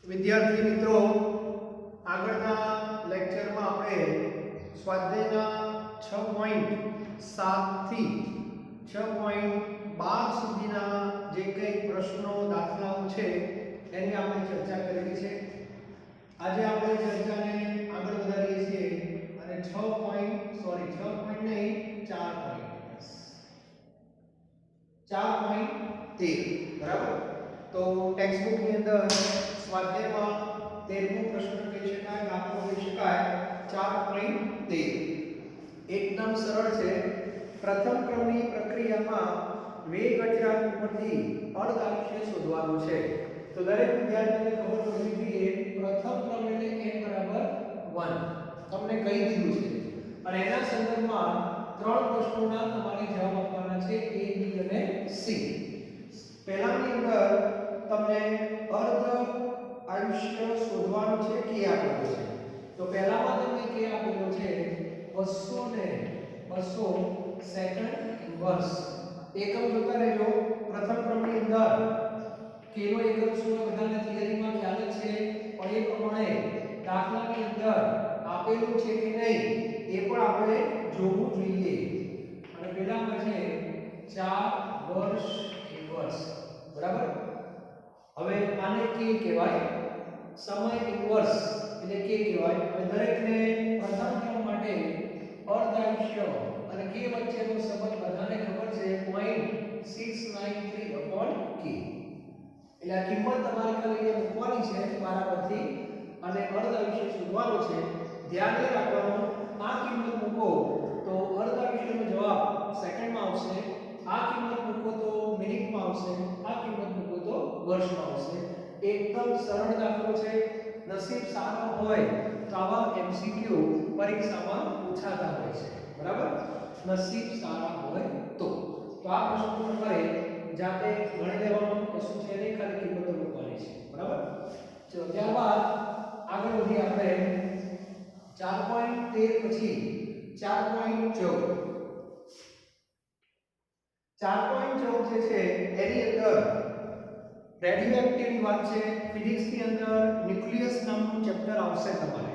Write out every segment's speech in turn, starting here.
વિદ્યાર્થી મિત્રો, આગળના લેક્ચરમાં આપણે સ્વાધ્યાયના 6.7 થી 6.12 સુધીના જે કંઈ પ્રશ્નો દાખલાઓ છે એની આપણે ચર્ચા કરેલી છે. આજે આપણે ચર્ચાને આગળ વધારીએ છીએ અને 6 નહીં 4.13 બરાબર. તો ટેક્સ્ટ બુક ની અંદર સ્વાધ્યાયમાં 13મો પ્રશ્ન કહી શકાય, દાખલો કહી શકાય 4.13. એકદમ સરળ છે. પ્રથમ ક્રમની પ્રક્રિયામાં વેગ અચળાંક ઉપરથી અર્ધ આયુષ્ય શોધવાનું છે. તો દરેક વિદ્યાર્થીને ખબર હોવી જોઈએ પ્રથમ ક્રમ એટલે n બરાબર 1 તમને કહી દીધું છે અને એના સંદર્ભમાં ત્રણ પ્રશ્નોના તમારે જવાબ આપવાના છે a b અને c. પહેલાની અંદર તમને અર્ધ આયુષ્ય શોધવાનું છે કે આપેલું છે. તો પહેલામાં તમને કે આપેલો છે 200 સેકન્ડ ઇન્વર્સ. એકમ જોતા રહેજો. પ્રથમ ક્રમની અંદર કે નો એકમ શું બધાને થિયરીમાં ખ્યાલ જ છે, પણ એ પ્રમાણે દાખલાની અંદર આપેલું છે કે નહીં એ પણ આપણે જોવું જોઈએ. અને પહેલામાં છે 4 વર્ષ ઇન્વર્સ બરાબર. હવે આને કે કહેવાય સમય ઇન્વર્સ એટલે કે કહેવાય. હવે દરેકને પ્રથમ ક્રમ માટે અર્ધ આયુષ્ય અને કે વચ્ચેનો સંબંધ બધાને ખબર છે 0.693/k. એટલે આ કિંમત તમારે ખાલી મૂકવાની છે બરાબરથી અને અર્ધ આયુષ્ય શોધવાનું છે. ધ્યાન રાખવાનું આ કિંમત મૂકો તો અર્ધ આયુષ્યનો જવાબ સેકન્ડમાં આવશે, આ કિંમત મૂકો તો મિનિટમાં આવશે, આ કિંમત મૂકો તો વર્ષમાં આવશે. એકદમ સરળ દાખલો છે. નસીબ સારો હોય તો આવા એમસીક્યુ પરીક્ષામાં પૂછાતા હોય છે બરાબર. નસીબ સારા હોય તો આ પ્રશ્નો તમારે જાતે ગણી લેવાનું, કશું છે નહીં, ખાલી કિંમતો મૂકવાની છે બરાબર. ચલો ત્યારબાદ આગળ વધી આપણે 4.13 પછી 4.14 જે છે એની અંદર રેડિયો એક્ટિવની વાત છે. ફિઝિક્સ ની અંદર ન્યુક્લિયસ નામનું ચેપ્ટર આવશે તમારે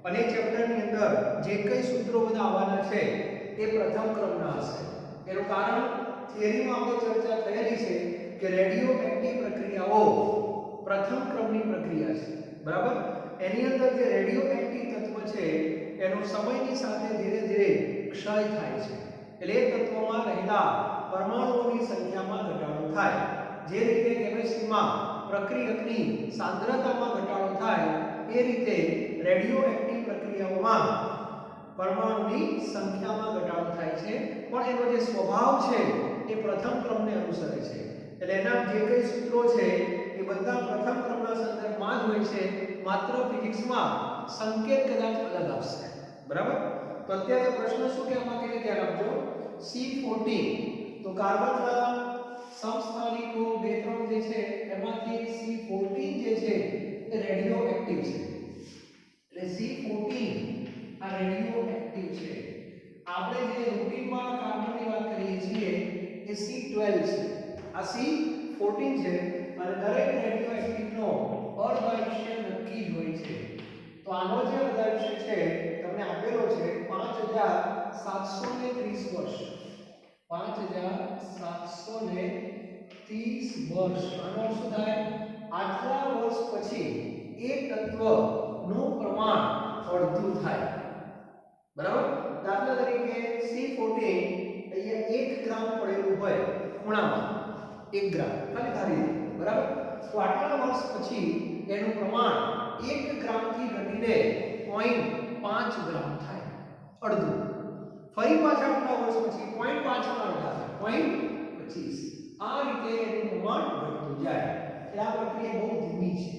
અને એ ચેપ્ટરની અંદર જે કઈ સૂત્રો બધા આવવાના છે એ પ્રથમ ક્રમના હશે. એનું કારણ થિયરીમાં આપણે ચર્ચા થયેલી છે કે રેડિયો એક્ટિવ પ્રક્રિયાઓ પ્રથમ ક્રમની પ્રક્રિયા છે બરાબર. એની અંદર જે રેડિયો એક્ટિવ તત્વ છે એનો સમયની સાથે ધીરે ધીરે ક્ષય થાય છે. એટલે એ તત્વમાં રહેલા પરમાણુઓની સંખ્યામાં ઘટાડો થાય. જે રીતે કેમિસ્ટ્રીમાં પ્રક્રિયકની સાંદ્રતામાં ઘટાડો થાય એ રીતે રેડિયો એક્ટિવ પ્રક્રિયાઓમાં પરમાણુની સંખ્યામાં ઘટાડો થાય છે. પણ એનો જે સ્વભાવ છે એ પ્રથમ ક્રમને અનુસરે છે. એટલે એના જે કઈ સૂત્રો છે એ બધા પ્રથમ ક્રમના સંદર્ભમાં જ હોય છે. માત્ર ફિઝિક્સમાં સંકેત કદાચ અલગ આવશે બરાબર. તો અત્યારે પ્રશ્ન શું કહેવા માંગે છે ધ્યાન આપજો. C14 તો કાર્બનના સમસ્થાનિકો બે ત્રણ જે છે એમાંથી C14 જે છે એ રેડિયો એક્ટિવ છે. એટલે C14 આ રેડિયો એક્ટિવ છે. આપણે જે રૂટીનમાં કાર્બનની વાત કરીએ છીએ એ C12 છે, આ C14 છે. અને દરેક રેડિયો એક્ટિવનો અર્ધ આયુષ્ય નક્કી જ હોય છે. તો આનો જે અર્ધ આયુષ્ય છે તમને આપેલો છે 5730 વર્ષ. 5730 વર્ષ. આનો શું થાય? આટલા વર્ષ પછી એ તત્વનું પ્રમાણ અડધું થાય બરાબર. દાખલા તરીકે C14 અહીંયા 1 ગ્રામ પડેલું હોય ખૂણામાં, 1 ગ્રામ ખાલી ધારી લો બરાબર. તો આટલા વર્ષ પછી એનું પ્રમાણ 1 ગ્રામથી ઘટીને 0.5 ગ્રામ થાય, અડધું. ફરી પાછા આટલા વર્ષ પછી 0.5 માં થાય 0.25. આ રીતે એનું પ્રમાણ ઘટતું જાય. એટલે આ પ્રક્રિયા બહુ ધીમી છે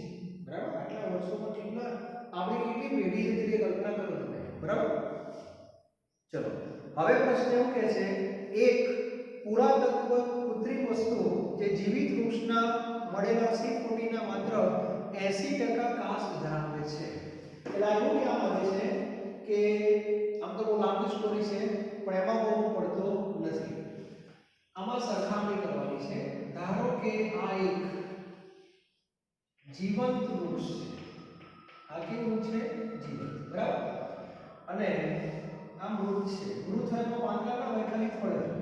બરાબર. આટલા વર્ષોમાં કેટલા આપણે કેટલી પેઢી જતી કલ્પના કરો તમે બરાબર. ચલો હવે પ્રશ્ન એવું કહે છે એક પુરાતત્વ કૃત્રિમ વસ્તુ જે જીવિત વૃક્ષના મળેલા C14 ના માત્ર 80% કાંસ ધરાવે છે. એટલે એવું કહેવા માંગે છે કે આમ તો બહુ લાંબી સ્ટોરી છે પણ એમાં બહુ પડતો નથી. આમાં સરખામણી કરવાની છે. ધારો કે આ એક જીવંત વૃક્ષ છે। આ કેવું છે? જીવંત, બરાબર। અને આ મૃત છે। મૃત હોય તો પાંદડા ના હોય, ખાલી ફળ જ હોય,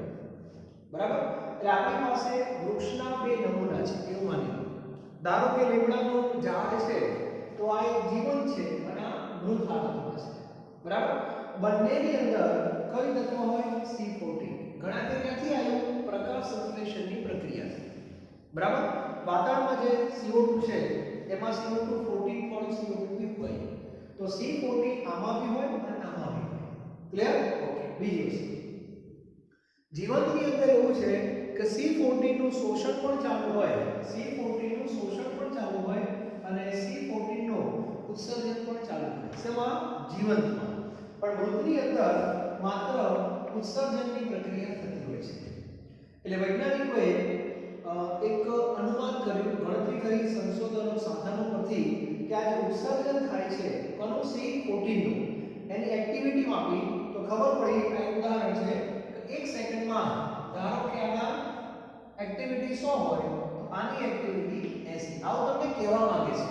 બરાબર। એટલે આપણી પાસે વૃક્ષના બે નમૂના છે એવું માની લો। ધારો કે લીમડાનું ઝાડ છે તો આ એક જીવંત છે અને આ મૃત હાલતમાં છે, બરાબર। બંનેની અંદર કઈ તત્વ હોય? C14। ઘણા તે ક્યાંથી આવ્યું? પ્રકાશ સંશ્લેષણની પ્રક્રિયાથી, બરાબર। વાતાવરણમાં જે CO2 છે એમાં CO2 14 પણ CO2 બી હોય, તો C14 આમાં બી હોય અને આમાં બી હોય। ક્લિયર? ઓકે। બીજી વસ્તુ, જીવંતની અંદર એવું છે કે C14 નું શોષણ પણ ચાલુ હોય, C14 નું શોષણ પણ ચાલુ હોય અને C14 નું ઉત્સર્જન પણ ચાલુ હોય। શેમાં? જીવંતમાં। પણ મૃતની અંદર માત્ર ઉત્સર્જનની પ્રક્રિયા થતી હોય છે। એટલે વૈજ્ઞાનિકોએ એક અનુમાન કર્યું, ગણતરી કરી સંશોધનો સાધનો પરથી કે આ જે ઉત્સર્જન થાય છે કોનું? C14 નું, એની એક્ટિવિટી માપી તો ખબર પડી આ એક ઉદાહરણ છે કે 1 સેકન્ડમાં ધારો કે આના એક્ટિવિટી 100 હોય તો આની એક્ટિવિટી 80। આવું તમને કહેવા માંગે છે,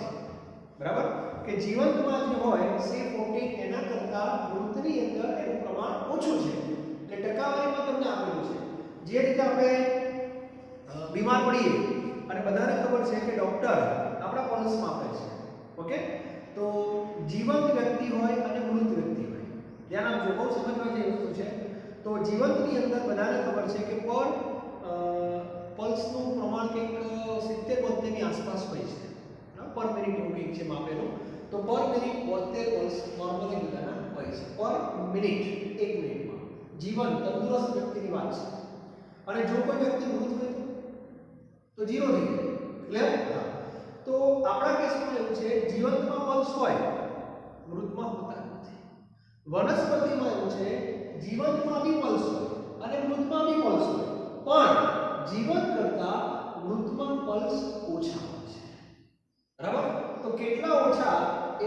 બરાબર, કે જીવંતમાં જે હોય C14 એના કરતા મૃતની અંદર એનું પ્રમાણ ઓછું છે। એટલે ટકાવારીમાં તમને આપેલું છે। જે રીતે આપણે બીમાર પડીએ અને બધાને ખબર છે કે ડોક્ટર આપણા પલ્સ માપે છે, ઓકે, તો જીવંત વ્યક્તિ હોય અને મૃત વ્યક્તિ હોય, ધ્યાન આપજો, બહુ સમજવા જેવી વસ્તુ છે। તો જીવંતની અંદર બધાને ખબર છે કે પર પલ્સનું પ્રમાણ કંઈક 70-72 ની આસપાસ હોય છે, પર મિનિટ એવું કંઈક છે માપેલું, તો પર મિનિટ 72 પલ્સ નોર્મલી બધાના હોય છે, પર મિનિટ, 1 મિનિટમાં। જીવંત તંદુરસ્ત વ્યક્તિની વાત છે। અને જો કોઈ વ્યક્તિ મૃત હોય તો 0 થઈ જાય। ક્લિયર? હા। તો આપણા કેસમાં એવું છે, જીવંતમાં પલ્સ હોય, મૃતમાં હોતા નથી। વનસ્પતિમાં એવું છે, જીવંતમાં બી પલ્સ હોય અને મૃતમાં બી પલ્સ હોય, પણ જીવંત કરતા મૃતમાં પલ્સ ઓછા હોય છે, બરાબર। તો કેટલા ઓછા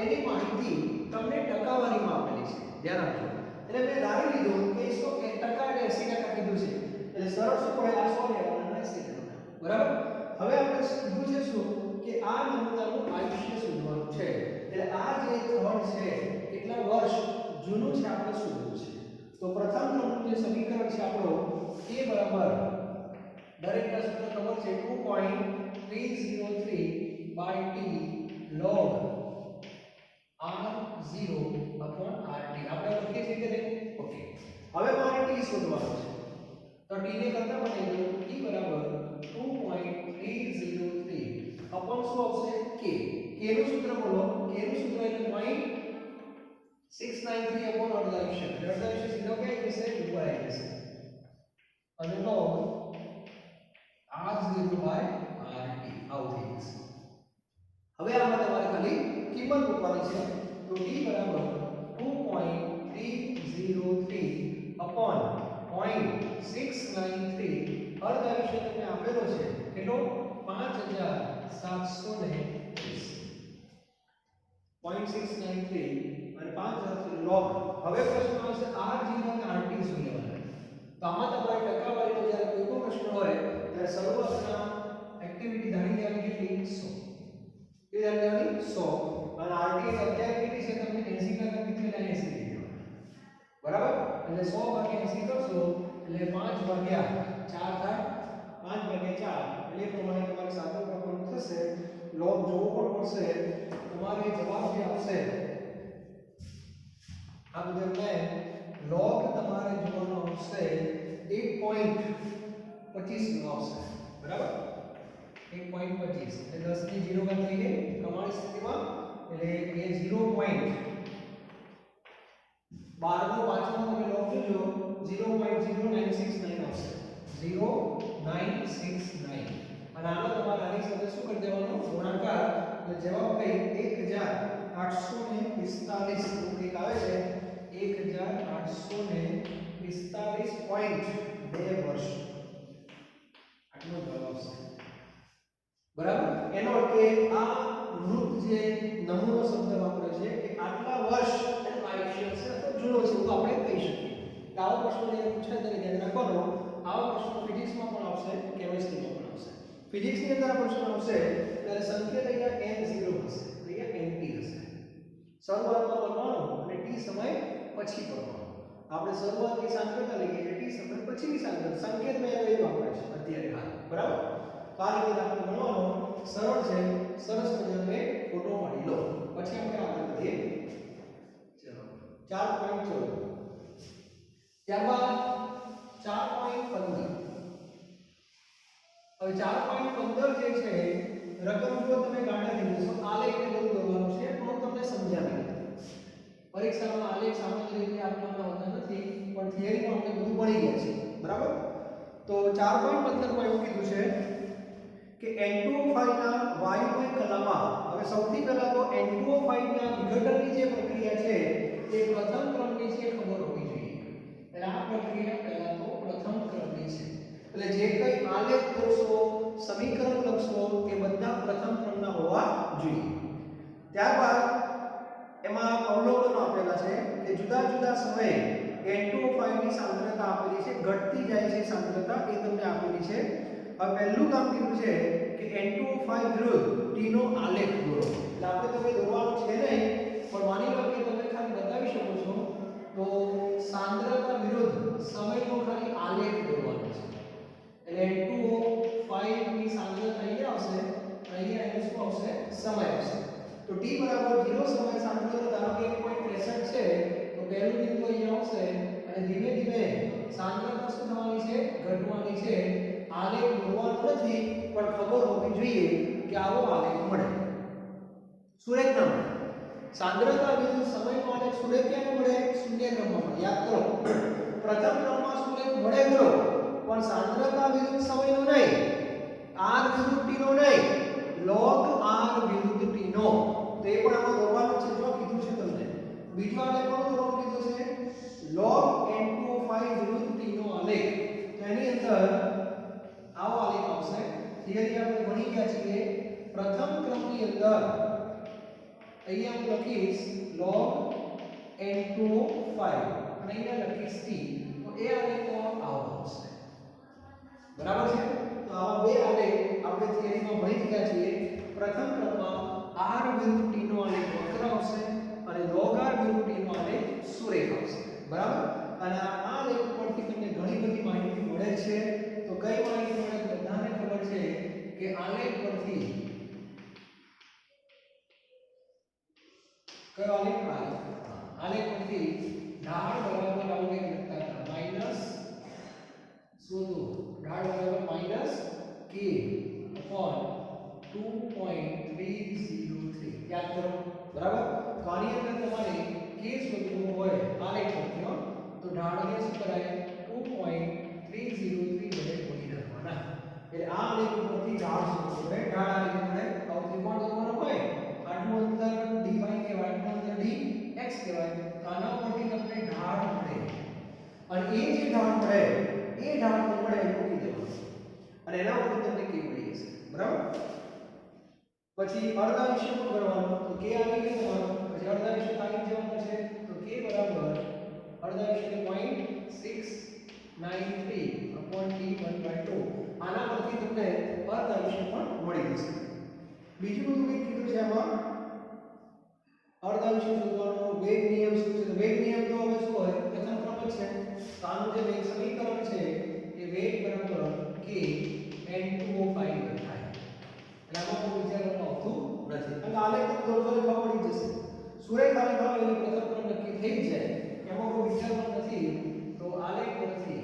એની માહિતી તમને ટકાવારીમાં આપેલી છે, ધ્યાન આપજો। એટલે મેં ધારી લીધું કે 100% એટલે 80% કીધું છે, એટલે સરળ શું પડે? આ 100 લેવાના 80 લેવાના, બરાબર। હવે આપણે કીધું છે શું કે આ નમૂનાનું આયુષ્ય શોધવાનું છે। એટલે આ જે થડ છે કેટલા વર્ષ જૂનું છે આપણે શોધવું છે। તો પ્રથમ ક્રમનું જે સમીકરણ છે આપણો a બરાબર, દરેકના સૂત્ર ખબર છે, 2.303 by t log r0 upon rt। આપણે લખીએ છીએ કે નહીં? ઓકે। હવે મારે t શોધવાનું છે, તો t ને કરતા બની ગયું t બરાબર 2.303 upon શું આવશે? k। k નું સૂત્ર બોલો, k નું સૂત્ર એટલે 0.693 upon અર્ધાયુષ્ય, એટલે અર્ધાયુષ્ય સીધો ક્યાં જશે? ઉપર આવી જશે, અને log r0 by rt આવું થઈ જશે। હવે આમાં તમારે ખાલી કિંમત મૂકવાની છે, તો t બરાબર 2.303 upon 0.693, અર્ધાયુષ્ય તમને આપેલો છે કેટલો? 5730 0.693 અને 5000 log। હવે પ્રશ્ન આવશે r0 અને rt શું લેવાના? તો આમાં તમારે ટકાવારીનો જ્યારે કોઈ પણ પ્રશ્ન હોય ત્યારે શરૂઆતના એક્ટિવિટી ધારી લેવાની કેટલી? 100। એ ધારી લેવાની 100 અને rt અત્યારે કેટલી છે? તમને 80% કેટલી લાઈન 80 લઈ લેવાની, બરાબર। એટલે 100 ભાગ્યા 80 કરશો એટલે 5 ભાગ્યા 4 થાય, 5 ભાગ્યા 4 એટલે એ પ્રમાણે તમારે સાદો પ્રમાણ થશે। log જોવો પણ પડશે, તમારે જવાબ જે આવશે આ બધું મેં log તમારે જોવાનો આવશે 1.25 નો આવશે, બરાબર। 1.25 એટલે 10 ની 0 માં થઈ ગઈ પ્રમાણિત સ્થિતિમાં, એટલે એ 0.12 નો પાછળનો તમે log જોજો 0.0969 આવશે, 0969। અને આનો તમારે આની સાથે શું કરી દેવાનો? ગુણાકાર, એટલે જવાબ કઈ? 1845 રૂપિયા આવે છે, 1845.2 વર્ષ, આટલો જવાબ આવશે, બરાબર। એનો અર્થ કે આ મૃત જે નમૂનો શબ્દ વાપરે છે કે આટલા વર્ષ એનું આયુષ્ય છે તો જૂનો છે એવું આપણે કહી શકીએ। કે આવો પ્રશ્ન જ્યારે પૂછાય ત્યારે ધ્યાન રાખવાનો, આવો પ્રશ્ન ફિઝિક્સમાં પણ આવશે, કેમિસ્ટ્રીમાં પણ આવશે, ફિઝિક્સની અંદર આ પ્રશ્ન આવશે ત્યારે સંકેત અહીંયા n0 હશે, અહીંયા nt હશે. શરૂઆતમાં કરવાનો અને t સમય પછી કરવાનો. આપણે શરૂઆતની સાંદ્રતા લઈએ છીએ, t સમય પછીની સાંદ્રતા. સંકેતમાં એનો એ વાપરે છે અત્યારે હાલ, બરાબર? તો આ રીતે આપણે ગણવાનો સરળ છે. સરસ મજાનો એક ફોટો પાડી લો, પછી આપણે આગળ વધીએ. ચલો 4.14. ત્યારબાદ 4.15. હવે 4.15 જે છે રકમ જો તમે ગાંડા થઈ જશો, આલેખને બધું દોરવાનું છે, હું તમને સમજાવી દઉં. પરીક્ષામાં આલેખ સામાન્ય રીતે આપવામાં આવતા નથી, પણ થિયરીમાં આપણે બધું ભણી ગયા છે, બરાબર? તો 4.15 માં એવું કીધું છે કે N2O5 ના વાયુમય કલામાં, હવે સૌથી પહેલા તો N2O5 ના વિઘટનની જે પ્રક્રિયા છે તે પ્રથમ ક્રમની છે, ખબર હોવી જોઈએ. એટલે આ પ્રક્રિયા પહેલા તો પ્રથમ ક્રમની છે. એટલે જે કંઈ આલેખ દોરશો, સમીકરણ લખશો એ બધા પ્રથમ ક્રમના હોવા જોઈએ. ત્યારબાદ એમાં અવલોકનો આપેલા છે કે જુદા જુદા સમયે N2O5 ની સાંદ્રતા આપેલી છે, ઘટતી જાય છે સાંદ્રતા, એ તમને આપેલી છે. હવે પહેલું કામ કીધું છે કે N2O5 વિરુદ્ધ T નો આલેખ દોરો. એટલે આપણે તમે દોરવાનું છે નહીં, પણ માની લો કે તમે ખાલી બતાવી શકો છો તો સાંદ્રતા વિરુદ્ધ સમયનો ખાલી આલેખ દોરવાનો છે. એટલે N2O5 ની સાંદ્રતા અહીંયા આવશે, અહીંયા એનું શું આવશે? સમય આવશે. તો t બરાબર 0 સમય સાંદ્રતા ધારો કે 1.63 છે, તો પહેલું બિંદુ અહીંયા આવશે અને ધીમે ધીમે સાંદ્રતા શું થવાની છે? ઘટવાની છે. આલેખ દોરવાનો નથી, પણ ખબર હોવી જોઈએ કે આવો આલેખ મળે. સુરેખ ના મળે. સાંદ્રતા વિરુદ્ધ સમયનો આલેખ સુરેખ ક્યારે મળે? શૂન્ય ક્રમમાં મળે. યાદ કરો, પ્રથમ ક્રમમાં સુરેખ મળે ખરો, પણ સાંદ્રતા વિરુદ્ધ સમયનો નહીં, r વિરુદ્ધ t નો નહીં, log r વિરુદ્ધ t નો. તો એ પણ આમાં દોરવાનું છે, જો કીધું છે તમને. બીજો આલેખ કોનો દોરવાનું કીધું છે? log N2O5 વિરુદ્ધ t નો આલેખ. તો એની અંદર આવો આલેખ આવશે. થિયરી આપણે ભણી ગયા છીએ. પ્રથમ ક્રમની અંદર અહીંયા હું લખીશ log N2O5 અને અહીંયા લખીશ t. તો એ આલેખ આવો આવશે, બરાબર છે? તો આવા બે આલેખ આપણે થિયરીમાં ભણી ગયા છીએ. પ્રથમ ક્રમમાં r વિરુદ્ધ t નો આલેખ વક્ર આવશે અને log r વિરુદ્ધ t નો આલેખ સુરેખ આવશે, બરાબર? અને આ આલેખ પરથી તમને ઘણી બધી માહિતી મળે છે. તો કઈ માહિતી મળે? બધાને ખબર છે કે આલેખ પરથી કયો આલેખ? આલેખ પરથી ઢાળ બરાબર આવું એક લખતા હતા, માઈનસ શોધો. ઢાળ બરાબર માઈનસ k upon 2.303. યાદ કરો, બરાબર? તો આની અંદર તમારે k શોધવું હોય આલેખ પરથી, તો ઢાળને શું કરાય? 2.303 વડે ગુણી નાખવાના. એટલે આ આલેખ પરથી ઢાળ શોધવું પડે. ઢાળ આ રીતે મળે. આવું ત્રિકોણ દોરવાનો હોય, આટલું અંતર dy કહેવાય, આટલું અંતર dx કહેવાય. તો આના પરથી તમને ઢાળ મળે અને એ જે ઢાળ મળે એ ઢાળ તમારે મૂકી દેવાનું અને એના ઉપર તમને k મળી જશે, બરાબર? પછી અર્ધાંશ શું કરવાનું? તો k આવી ગયો તમારો, પછી અર્ધાંશ કાઢી જવાનું છે. તો k બરાબર અર્ધાંશ 0.693 upon t1/2. આના પરથી તમને અર્ધાંશ પણ મળી જશે. બીજું બધું કંઈક કીધું છે આમાં. અર્ધાંશ શોધવાનો વેગ નિયમ શું છે? વેગ નિયમ તો હવે શું હોય? પ્રથમ ક્રમ જ છે. તો આનું જે વેગ સમીકરણ છે એ વેગ બરાબર k N2O5 થાય. એટલે આમાં કોઈ વિચારવાનું આવતું નથી. અને આલેખ તો દોરતો ખબર પડી જશે. સુરેખ આલેખ આવે એટલે પ્રથમ ક્રમ નક્કી થઈ જ જાય. એમાં કોઈ વિચારવાનું નથી. તો આલેખ પરથી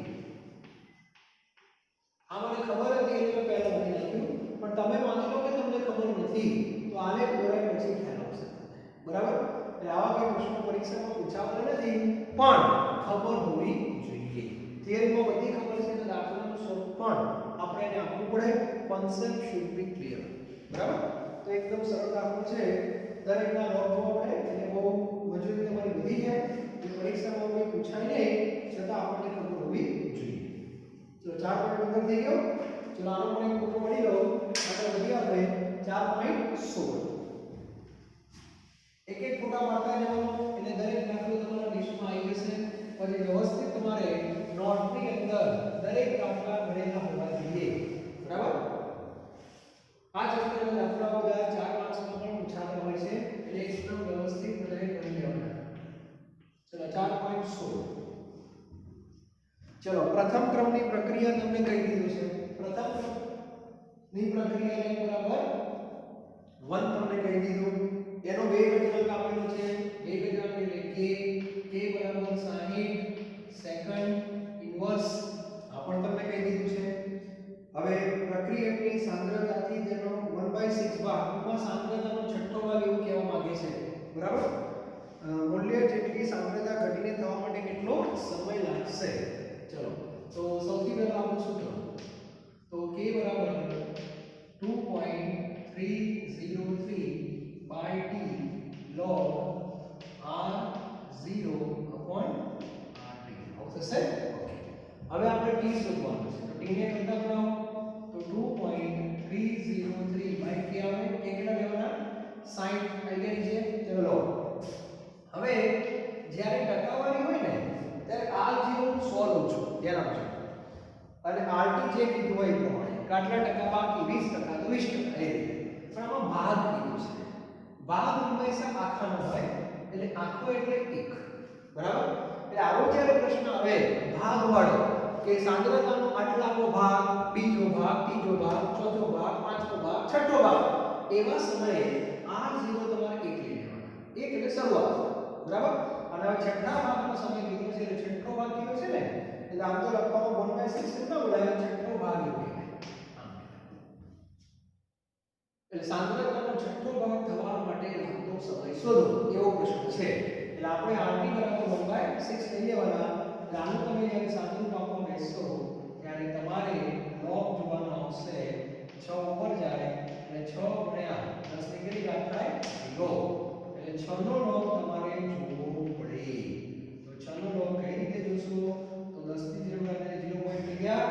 આ મને ખબર હતી એટલે મેં પહેલા લખી નાખ્યું, પણ તમે માની લો કે તમને ખબર નથી તો આલેખ દોરાય પછી ખ્યાલ આવશે, બરાબર? એટલે આવા કોઈ પ્રશ્નો પરીક્ષામાં પૂછાવાના નથી, પણ ખબર હોવી જોઈએ. થિયરીમાં બધી ખબર છે તો દાખલાનું સ્વરૂપ પણ આપણે એને આપવું પડે. કોન્સેપ્ટ શુડ બી ક્લિયર, બરાબર? તો એકદમ સરળ દાખલો છે. દરેકના લોગ જોવા પડે એટલે બહુ મજૂરી તમારી વધી જાય. પરીક્ષામાં કોઈ પૂછાય નહીં છતાં આપણને ખબર હોવી જોઈએ. ચલો 4.15 થઈ ગયો. ચલો આનો પણ એક ફોટો મળી લો. આગળ વધી આપણે 4.16. એક એક ફોટા પાડતા જવાનું એટલે દરેક દાખલો તમારા લિસ્ટમાં આવી જશે. પછી વ્યવસ્થિત તમારે નોટની અંદર દરેક દાખલા ગણેલા હોવા જોઈએ, બરાબર? પ્રથમ ક્રમની પ્રક્રિયા તમને કહી દીધું છે. પ્રથમ ક્રમની પ્રક્રિયાને બરાબર 1 તમને કહી દીધું. એનો વેગ અચળાંક આપેલો છે. વેગ અચળાંક એટલે k બરાબર 60 સેકન્ડ ઇન્વર્સ આ પણ તમને કહી દીધું છે. હવે પ્રક્રિયકની સાંદ્રતાથી તેનો 1/6 ભાગ માં સાંદ્રતાનો છઠ્ઠો ભાગ એવું કહેવા માંગે છે. બરાબર મૂલ્ય જેટલી સાંદ્રતા ઘટીને થવા માટે કેટલો સમય લાગશે. ચલો તો સૌથી પહેલા આપણું સૂત્ર તો k બરાબર 2.303 by t log r0 upon rt આવું થશે. ઓકે હવે આપણે t શોધવાનું છે. તો t ને કરતા બનાવો તો 2.303 by k આવે. k કેટલા લેવાના 60 આવી ગયા છે. ચલો હવે જ્યારે ટકાવારી હોય ને ત્યારે r0 નું 100 લઉં છું. ધ્યાન આપજો. અને rt જે કીધું હોય એ પ્રમાણે કેટલા ટકા બાકી 20% તો 20% એ રીતે. પણ આમાં ભાગ કીધું છે. ભાગ હંમેશા આખાનો હોય એટલે આખો એટલે 1. બરાબર એટલે આવો જ્યારે પ્રશ્ન આવે ભાગવાળો કે સાંદ્રતાનો આટલાનો ભાગ, બીજો ભાગ, ત્રીજો ભાગ, ચોથો ભાગ, પાંચમો ભાગ, છઠ્ઠો ભાગ એવા સમયે r0 તમારે 1 લઈ લેવાના. 1 એટલે શરૂઆત. બરાબર અને હવે છઠ્ઠા ભાગનો સમય કીધો છે એટલે છઠ્ઠો ભાગ કીધો છે ને એટલે આમ તો લખવાનો 1/6 ના બોલાય છઠ્ઠો ભાગ એવું કહેવાય. એટલે સાંદ્રતાનો છઠ્ઠો ભાગ થવા માટે લાગતો સમય શોધો એવો પ્રશ્ન છે. એટલે આપણે rt બરાબર 1/6 લઈ લેવાના. એટલે આનું તમે જ્યારે સાદું કાપવા બેસશો ત્યારે તમારે log જોવાનો આવશે. 6 ઉપર જાય એટલે 6 ગુણ્યા 10 ની કેટલી ઘાત થાય 0 એટલે 6 નો log તમારે જોવો પડે. તો 6 નો log કઈ રીતે જોશો તો 10 થી 0 એટલે 0 થઈ ગયા.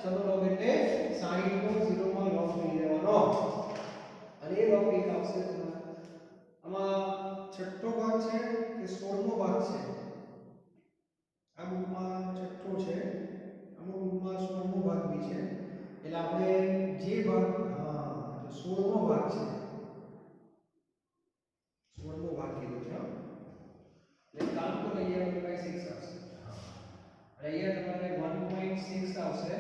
6 નો log એટલે 60 નો 0 માં log લઈ લેવાનો અને એ log એક આવશે તમારે. આમાં છઠ્ઠો ભાગ છે કે 16મો ભાગ છે. આ બુકમાં છઠ્ઠો છે, અમુક બુકમાં 16મો ભાગ બી છે. એટલે આપણે જે ભાગ 16મો ભાગ છે 16મો ભાગ કીધો છે. એટલે કામ તો અહીંયા 1/6 આવશે. અને અહીંયા તમારે 1.6 આવશે.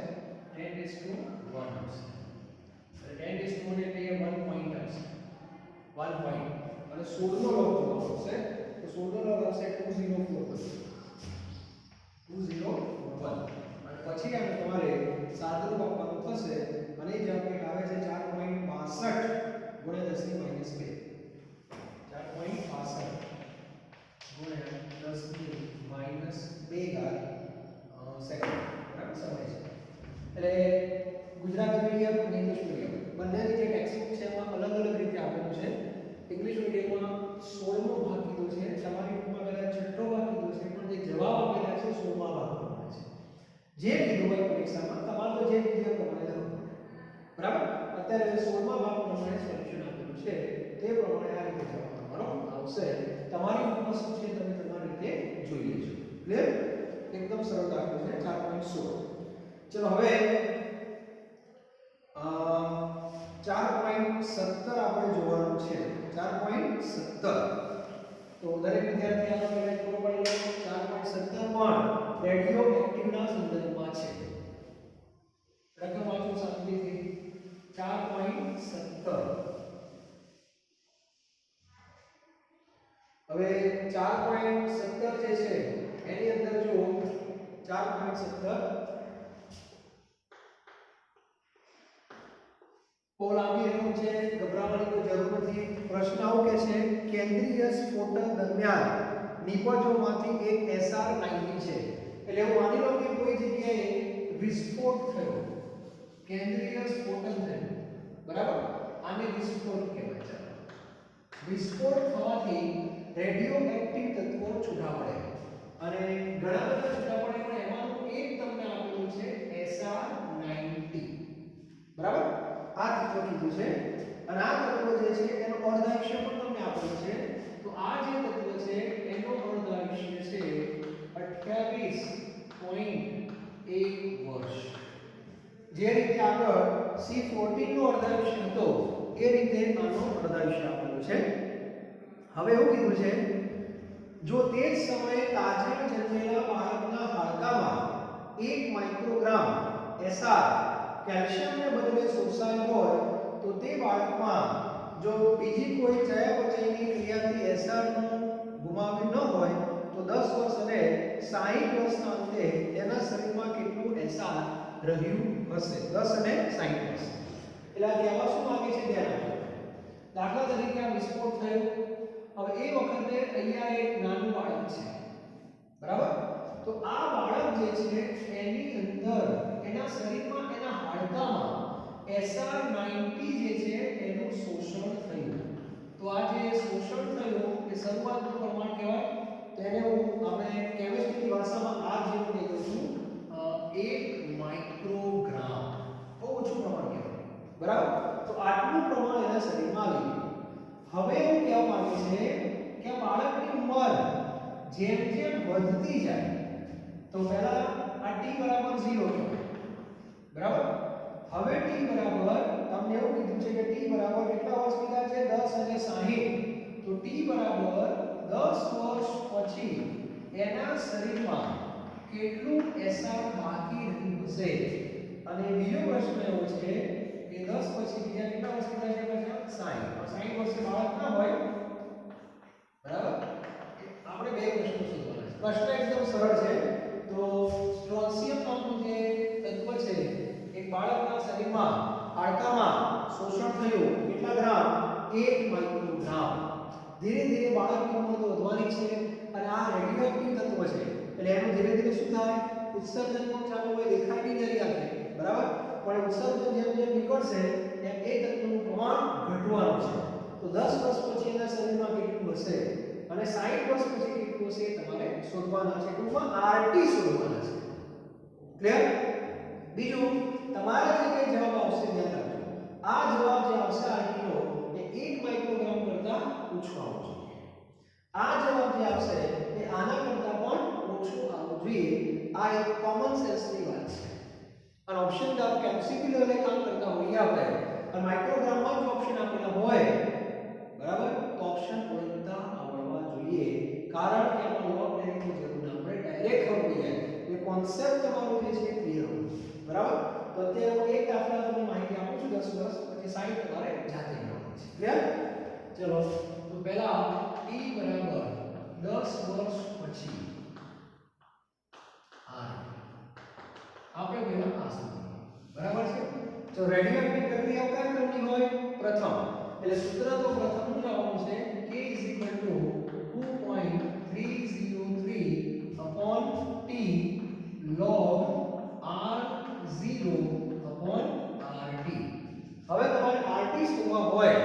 10:1 આવશે. એટલે 10:1 એટલે 1 પોઈન્ટ આવશે. 1 પોઈન્ટ અને 16 નો log જોવાનો આવશે. તો 16 નો log આવશે 204 201 અને પછી આપણે તમારે સાદું આપવાનું થશે અને જે આપણે આવે છે 4.62 ગુણ્યા 10 ની -2 4.62 ગુણ્યા 10 ની -2 ઘાત સેકન્ડ. બરાબર સમય છે. એટલે ગુજરાતી મીડિયમ અને ઇંગ્લિશ મીડિયમ બંનેની જે ટેક્સ્ટબુક છે એમાં અલગ અલગ રીતે આપેલું છે. ઇંગ્લિશ મીડિયમમાં 16મો ભાગ કીધો છે. તમારી બુકમાં કદાચ છઠ્ઠો ભાગ કીધો છે પણ જે જવાબ આપેલા છે 16મા ભાગ પ્રમાણે છે. જે કીધું હોય પરીક્ષામાં તમારે તો જે કીધું પ્રમાણે લખવું. બરાબર અત્યારે 16મા ભાગ પ્રમાણે સોલ્યુશન આપેલું છે તે પ્રમાણે આ રીતે જવાબ તમારો આવશે. તમારી બુકમાં શું છે તમે તમારી રીતે જોઈ લેજો. ક્લિયર? એકદમ સરળ દાખલો છે 4.16. ચલો હવે 4.17 આપણે જોવાનું છે. 4.17 તો દરેક વિદ્યાર્થી આનો પહેલા પૂરો પડી લો. 4.17 પણ રેડિયો એક્ટિવના સંદર્ભમાં છે. રકમ વાંચો શાંતિથી. 4.17 હવે 4.17 જે છે એની અંદર જો 4.17 બહુ લાંબી રકમ છે, ગભરાવાની કોઈ જરૂર નથી. પ્રશ્ન આવો કે છે કેન્દ્રીય સ્ફોટક દરમિયાન નિપજોમાંથી એક SR90 છે. એટલે એવું માની લો કે કોઈ જગ્યાએ વિસ્ફોટ થયો, કેન્દ્રીય સ્ફોટન થયું. બરાબર આને વિસ્ફોટ કહેવાય છે. વિસ્ફોટ થવાથી રેડિયો એક્ટિવ તત્વો છૂટા પડે અને ઘણા બધા છૂટા પડે પણ એમાંનું એક તમને આપેલું છે SR90. બરાબર આ તત્વ કીધું છે અને આ તત્વ જે છે એનો અર્ધાયુષ્ય પણ તમને આપેલું છે. તો આ જે તત્વ છે એનો અર્ધાયુષ્ય છે 28.1 વર્ષ. જે રીતે આગળ C14 નો અર્ધાયુષ્ય હતો એ રીતે આનો અર્ધાયુષ્ય આપેલું છે. હવે એવું કીધું છે જો તે જ સમયે તાજા જન્મેલા બાળકના હાડકામાં 1 માઇક્રોગ્રામ SR કેલ્શિયમને બદલે શોષાય હોય તો તે બાળકમાં જો બીજી કોઈ ચયાપચયની ક્રિયાથી SR નું ગુમાવ્યું ન હોય તો 10 વર્ષ અને 60 વર્ષના અંતે તેના શરીરમાં કેટલું SR રહ્યું હશે? 10 અને 60 વર્ષ. એટલે આમાં શું માંગે છે ધ્યાન આપજો. દાખલા તરીકે આ વિસ્ફોટ થયો. હવે એ વખતે અહીંયા એક નાનું બાળક છે, બરાબર? તો આ બાળક જે છે એની અંદર એના શરીરમાં એના હાડકામાં SR90 જે છે એનું શોષણ થયું. તો આ જે શોષણ થયું એ શરૂઆતનું પ્રમાણ કહેવાય. તેને આપણે કેમિસ્ટ્રીની ભાષામાં આ જેવું કહીએ છું 1 માઇક્રોગ્રામ. બહુ ઓછું પ્રમાણ કહેવાય, બરાબર? તો આટલું પ્રમાણ એના શરીરમાં આવી ગયું. હવે એવું કહેવા માંગે છે કે બાળકની ઉંમર જેમ જેમ વધતી જાય તો પહેલા આ t બરાબર 0 છે, બરાબર? હવે t બરાબર તમને એવું કીધું છે કે t બરાબર કેટલા વર્ષ કીધા છે? 10 અને 60. તો t બરાબર 10 વર્ષ પછી એના શરીરમાં કેટલું SR બાકી રહ્યું હશે? અને બીજો પ્રશ્ન એવો છે કે 10 પછી બીજા કેટલા વર્ષ કીધા છે? 60. 60 વર્ષે બાળક ના હોય, બરાબર? આપણે બે પ્રશ્નો શોધવાના છે. પ્રશ્ન એકદમ સરળ છે. તો સ્ટ્રોન્સિયમ નામનું જે તત્વ છે એક બાળકના શરીરમાં હાડકામાં શોષણ થયું કેટલા ગ્રામ? 1 માઇક્રોગ્રામ. ધીરે ધીરે બાળકની ઉંમર તો વધવાની છે અને આ રેડિયોએક્ટિવ તત્વ છે એટલે એનું ધીરે ધીરે શું થાય? ઉત્સર્જન પણ ચાલુ હોય, દેખાય બી નહીં આપે, બરાબર? પણ ઉત્સર્જન જેમ જેમ નીકળશે એમ એ તત્વનું પ્રમાણ ઘટવાનું છે. તો 10 વર્ષ પછી એના શરીરમાં કેટલું હશે અને 60 વર્ષ પછી કેટલું હશે તમારે શોધવાના છે. ટૂંકમાં RT શોધવાના છે. ક્લિયર? બીજું તમારે જે કઈ જવાબ આવશે ધ્યાન રાખજો. આ જવાબ જે આવશે RT નો એ 1 માઇક્રોગ્રામ કરતા ઓછો આવવો જોઈએ. આ જવાબ જે આવશે એ આના કરતા પણ ઓછો આવવો જોઈએ. આ એક કોમન સેન્સની વાત છે. અને ઓપ્શન ધારો કે MCQ લેવલે કામ કરતા હોઈએ આપણે અને માઇક્રોગ્રામમાં જ ઓપ્શન આપેલા હોય, બરાબર? તો ઓપ્શન ઓળખતા આવડવા જોઈએ. કારણ કે એમાં લોગ લેવાની જરૂર ના પડે, ડાયરેક્ટ ખબર પડી જાય. એટલે કોન્સેપ્ટ તમારો જે છે ક્લિયર હોય, બરાબર? તો અત્યારે હું એક દાખલા તમને માહિતી આપું છું. 10 વર્ષ પછી 60 તમારે જાતે કરવાનું છે. ક્લિયર? ચલો તો પહેલા t બરાબર 10 વર્ષ પછી આપણે પહેલા આ શોધીએ, બરાબર છે? તો રેડિયોએક્ટિવ પ્રક્રિયા કઈ કરવાની હોય? પ્રથમ. એટલે સૂત્ર તો પ્રથમનું જ આવવાનું છે k 2.303 t log r0 rt. હવે તમારે rt શોધવા હોય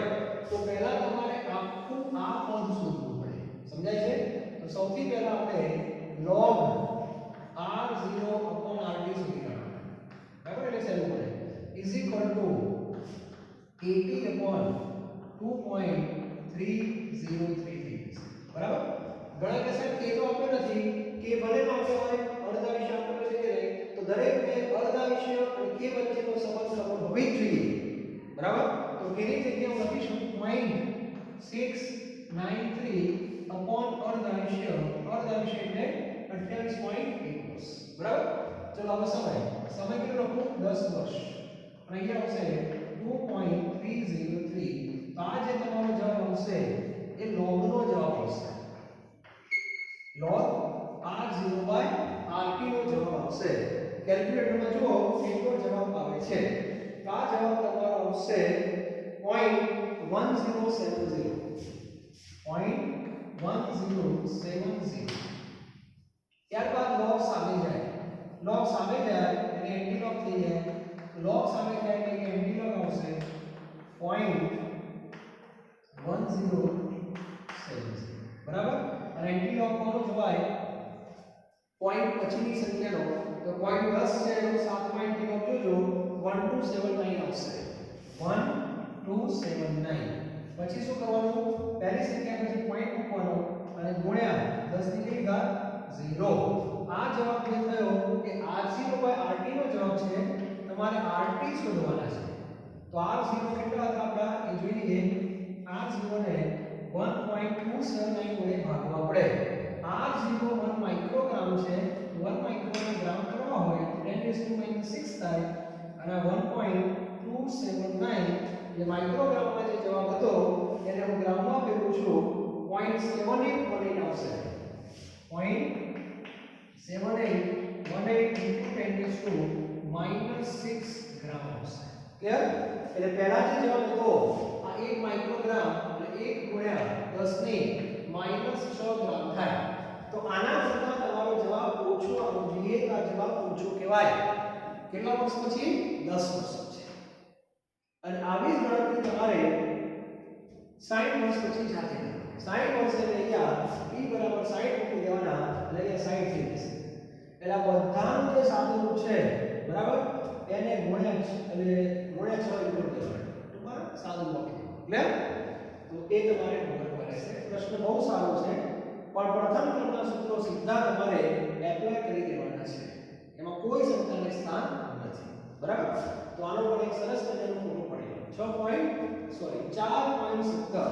તો પહેલા તમારે આખું આ પદ શોધવું પડે. સમજાય છે? તો સૌથી પહેલા આપણે log r0 rt શોધી કાઢવાનું, બરાબર? એટલે શરૂ પડે is equal to 80/2.3033, બરાબર? ઘણા કહેશે કે તો આપ્યો નથી, કે ભલે ન આપ્યો હોય, અડધા વિશે આપ્યો છે કે નહીં, તો દરેકને અડધા વિશે અને કે વચ્ચેનો સંબંધ ખબર હોવી જ જોઈએ, બરાબર? તો કેની જગ્યાએ હું લખીશું 0.693 અડધા વિશે એટલે 28.1, બરાબર? ચલો હવે સમય કેટલો લખું? 10 વર્ષ. અને અહીંયા આવશે 2.303. તો આ જે તમારો જવાબ આવશે એ log નો જવાબ આવશે. log r0/rt નો જવાબ આવશે. કેલ્ક્યુલેટરમાં જુઓ કેટલો જવાબ આવે છે. તો આ જવાબ તમારો આવશે 0.1070. 0.1070. ત્યારબાદ log સામે જાય. log સામે જાય એટલે એન્ટીલોગ થઈ જાય. log સામે જાય એટલે એન્ટીલોગ આવશે 0.1070, બરાબર? અને એન્ટીલોગ કોનો જોવાય? પોઈન્ટ પછીની સંખ્યાનો. તો પોઈન્ટ 10 છે એનો 7માં એન્ટીલોગ જોજો 1279 આવશે. 1279. પછી શું કરવાનું? પહેલી સંખ્યા પછી પોઈન્ટ મૂકવાનો અને ગુણ્યા 10 ની કેટલી ઘાત? 0. આ જવાબ જે થયો એ r0/rt નો જવાબ છે. તમારે rt શોધવાના છે. તો r0 કેટલા હતા આપડા એ જોઈ લઈએ. r0 ને 1.279 વડે ભાગવા પડે. r0 1 માઇક્રોગ્રામ છે તો 1 માઇક્રોગ્રામ કરવા હોય તો 10⁻⁻6 થાય અને 1.279 જે માઇક્રોગ્રામમાં જે જવાબ હતો એને હું ગ્રામમાં ફેરવું છું 0.7818 આવશે 0.7818 into 10⁻⁻6 ગ્રામ આવશે ક્લિયર એટલે પહેલા જે જવાબ હતો આ 1 માઇક્રોગ્રામ એટલે 1 ગુણ્યા 10 ની -6 ગ્રામ થાય તો આના કરતા તમારો જવાબ ઓછો આવવો જોઈએ તો આ જવાબ ઓછો કહેવાય કેટલા વર્ષ પછી 10 વર્ષ પછી અને આવી જ ગણતરી તમારે 60 વર્ષ પછી જાતે કરવાની 60 વર્ષ એટલે અહીંયા p બરાબર 60 મૂકી દેવાના એટલે અહીંયા 60 થઈ જશે એટલે બધાનું જે સાદું છે બરાબર એને ગુણ્યા 6 ઇન્ટુ દેવાનું ટૂંકમાં સાદું મૂકી દેવાનું ક્લિયર તો એ તમારે ખબર પડે છે પ્રશ્ન બહુ સારો છે પણ પ્રથમ ક્રમના સૂત્રો સીધા તમારે એપ્લાય કરી દેવાના છે એમાં કોઈ શંકાને સ્થાન નથી બરાબર તો આનો પણ એક સરસ મજાનો ફોટો પડેલો 4.17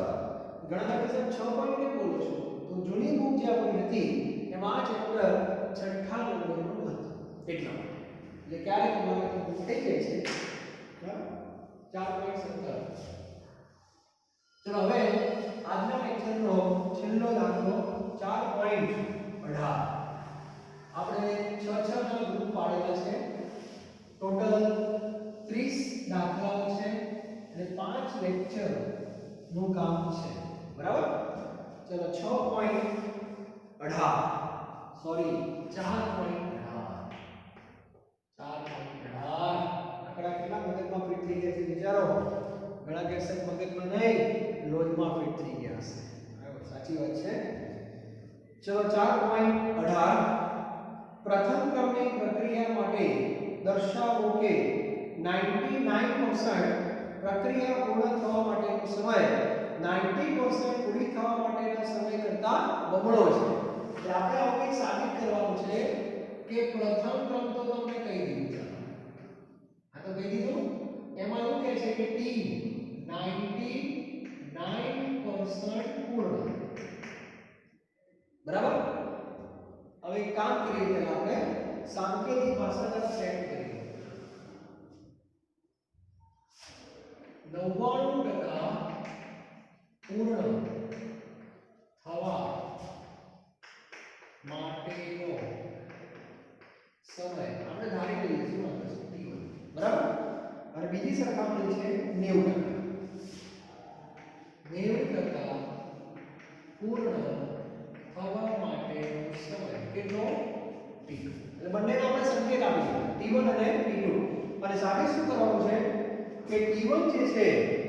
ગણતરી સાહેબ 6 પોઈન્ટ કેમ બોલો છો તો જૂની બુક જે આપણી હતી એમાં આ ચેપ્ટર છઠ્ઠા નંબરનું હતું એટલા માટે એટલે ક્યારે તમારે તો બુક થઈ જાય છે બરાબર 4.17 ચલો હવે આજના લેક્ચરનો છેલ્લો દાખલો 4.18 આપણે 6 ના ગ્રુપ પાડેલા છે ટોટલ 30 દાખલાઓ છે અને 5 લેક્ચર નું કામ છે બરાબર ચલો 6.18 સોરી 4.18 આંકડા કેટલા મગજમાં ફિટ થઈ ગયા છે વિચારો ઘણા કહેશે મગજમાં નહીં લોહીમાં ફિટ થઈ ગયા હશે બરાબર સાચી વાત છે ચલો 4.18 પ્રથમ ક્રમની પ્રક્રિયા માટે દર્શાવો કે 99% પ્રક્રિયા પૂર્ણ થવા માટેનો સમય 90% પૂરી થવા માટેના સમય કરતાં બમણો છે એટલે આપણે આવું સાબિત કરવાનું છે કે પ્રથમ ક્રમ તો તમને કહી દીધું છે આ તો કહી દીધું એમાં શું કહે છે કે t 99% પૂર્ણ બરાબર હવે એક કામ કરીએ પહેલા આપણે સાંકેતિક ભાષા સેટ કરીએ 99% પૂર્ણ થવા માટેનો સમય આપણે ધારી લઈએ શું આવશે t1 બરાબર અને બીજી સરખામણી છે 90% 90% પૂર્ણ થવા માટેનો સમય કેટલો t2 એટલે બંનેને આપણે સંકેત આપી દીધો t1 અને t2 અને સાથે શું કરવાનું છે કે t1 જે છે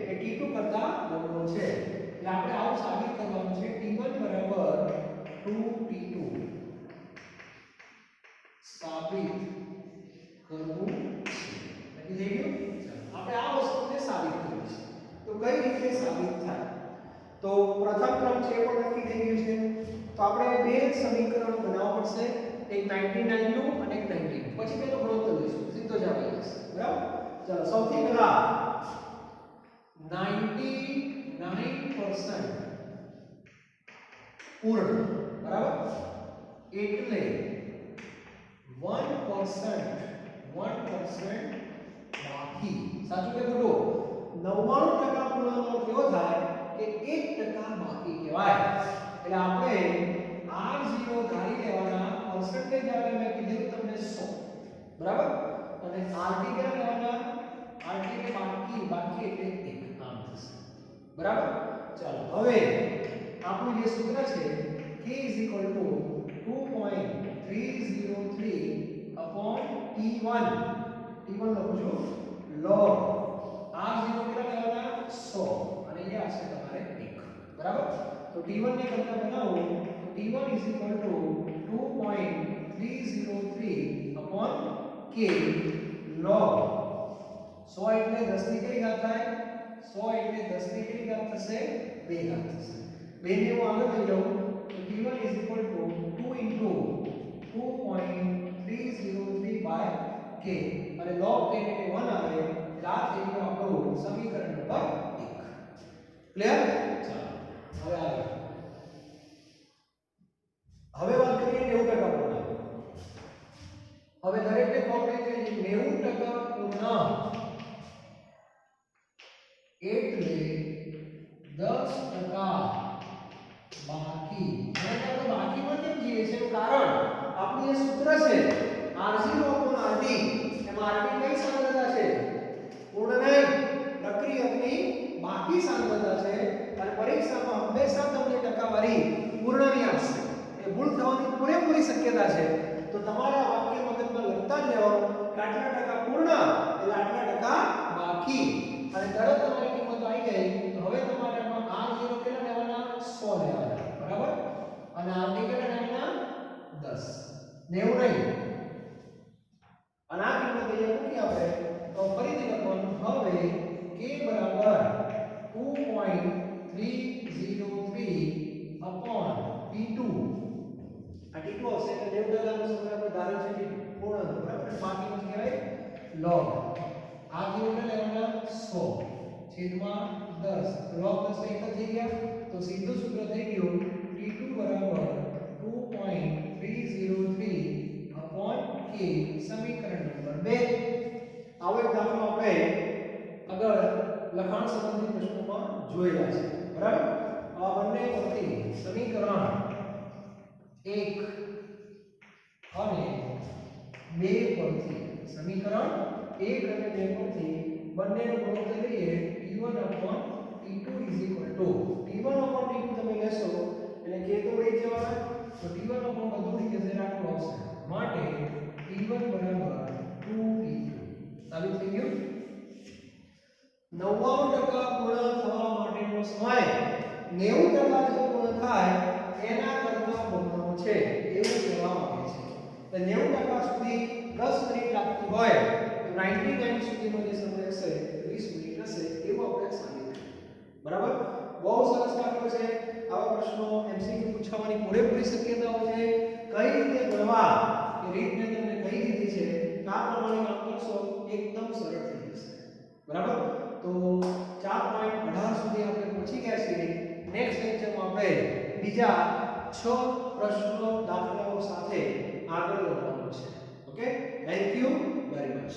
એ t2 કરતા બમણો છે એટલે આપણે આવું સાબિત કરવાનું છે t1 બરાબર 2t2 સાબિત કરવું છે નક્કી થઈ ગયું આપણે આ વસ્તુને સાબિત કરવી છે તો કઈ રીતે સાબિત થાય તો પ્રથમ ક્રમ છે પણ નક્કી થઈ ગયું છે તો આપણે બે સમીકરણ બનાવવા પડશે એક 99 નું અને એક 90 પછી પેલો ગુણોત્તર લઈશું સીધો જ આવી જશે બરાબર ચલો સૌથી પહેલા 99% પૂર્ણ બરાબર એટલે 1% બાકી સાચું કે ખોટું 99% પૂર્ણનો કેવો થાય કે 1% બાકી કહેવાય એટલે આપણે R0 ધારી લેવાના પરસેન્ટેજ આવે મેં કીધું તમને 100 બરાબર અને RT કેટલા લેવાના RT કે બાકી એટલે 1 આમ થશે બરાબર ચાલો હવે આપણું જે સૂત્ર છે k 2.303 t1 લખું છું log R0 કેટલા લેવાના 100 અને અહીંયા હશે તમારે 1 બરાબર તો t1 ને કરતા બનાવો તો t1 2.303 k log 100 એટલે 10 ની કેટલી ઘાત થાય 100 એટલે 10 ની કેટલી ઘાત થશે 2 ઘાત થશે 2 ને હું આગળ લઈ જાઉં તો t1 2 into 2.303 by k અને log 10 એટલે 1 આવે એટલે આ થઈ ગયું આપણું સમીકરણ નંબર 1 ક્લિયર ચાલો હવે આગળ હવે વાત કરીએ 90% પૂર્ણ 90% પૂર્ણ એટલે 10% બાકી. અને આપણે બાકીમાં કેમ જઈએ છે? કારણ આપણું જે સૂત્ર છે R0/RT, એમાં RT કઈ સાંદ્રતા છે? પૂર્ણ નહીં, પ્રક્રિયકની બાકી સાંદ્રતા છે. અને પરીક્ષામાં હંમેશા તમને ટકાવારી પૂર્ણની આપશે. એ ભૂલ થવાની પૂરેપૂરી શક્યતા છે. તો તમારા વાક્ય મગજમાં લખતા જ રહેવાનું કે આટલા ટકા પૂર્ણ એટલે આટલા ટકા બાકી. અને તરત તમારી કિંમત આવી ગઈ. તો હવે તમારે આમાં R0 કેટલા લેવાના? 100 લેવાના. બરાબર? અને RT કેટલા લેવાના? 10. 90 નહીં. અને આ કિંમત અહીંયા મૂકી આપણે તો ફરીથી લખવાનું. હવે k બરાબર 2.303 upon T2. આ T2 આવશે એટલે 90% નો સમય આપણે ધાર્યો છે કે પૂર્ણ હતો. બરાબર? બાકીનું કહેવાય log. આ જે લેવાના 100 છેદમાં 10. log 10 એક જ થઈ ગયા. તો સીધું સૂત્ર થઈ ગયું T2 બરાબર 2.303 upon k. સમીકરણ નંબર 2. આવો એક દાખલો આપણે આગળ લખાણ સંબંધિત પ્રશ્નોમાં જોયેલા છે. બરાબર? આ બંને પરથી સમીકરણ 1 અને 2 પરથી સમીકરણ 1 અને 2 પરથી બંનેનો ગુણોત્તર લઈએ T1 T2 T1 T2 તમે લેશો એટલે k તો વહી જવાના. તો T1 બધું ઉડી જશે, આટલું આવશે. માટે T1 બરાબર 2T2 સાબિત થઈ ગયું. 99% પૂર્ણ થવા માટેનો સમય 90% જો પૂર્ણ થાય એના કરતા બમણો છે એવું કહેવામાં આવે છે. તો 90% સુધી 10 મિનિટ લાગતી હોય તો 99 સુધીનો જે સમય હશે 20 મિનિટ હશે એવું આપણે સાબિત કર્યું. બરાબર? બહુ સરસ દાખલો છે. આવા પ્રશ્નો MCQ પૂછવાની પૂરેપૂરી શક્યતાઓ છે. કઈ રીતે ગણવા એ રીતને તમને કહી દીધી છે. આ પ્રમાણે કામ કરશો એકદમ સરળ થઈ જશે. બરાબર? તો 4.18 સુધી આપણે પહોંચી ગયા છીએ. નેક્સ્ટ લેક્ચરમાં આપણે બીજા 6 પ્રશ્નો દાખલાઓ સાથે આગળ વધવાનું છે. Okay, thank you very much.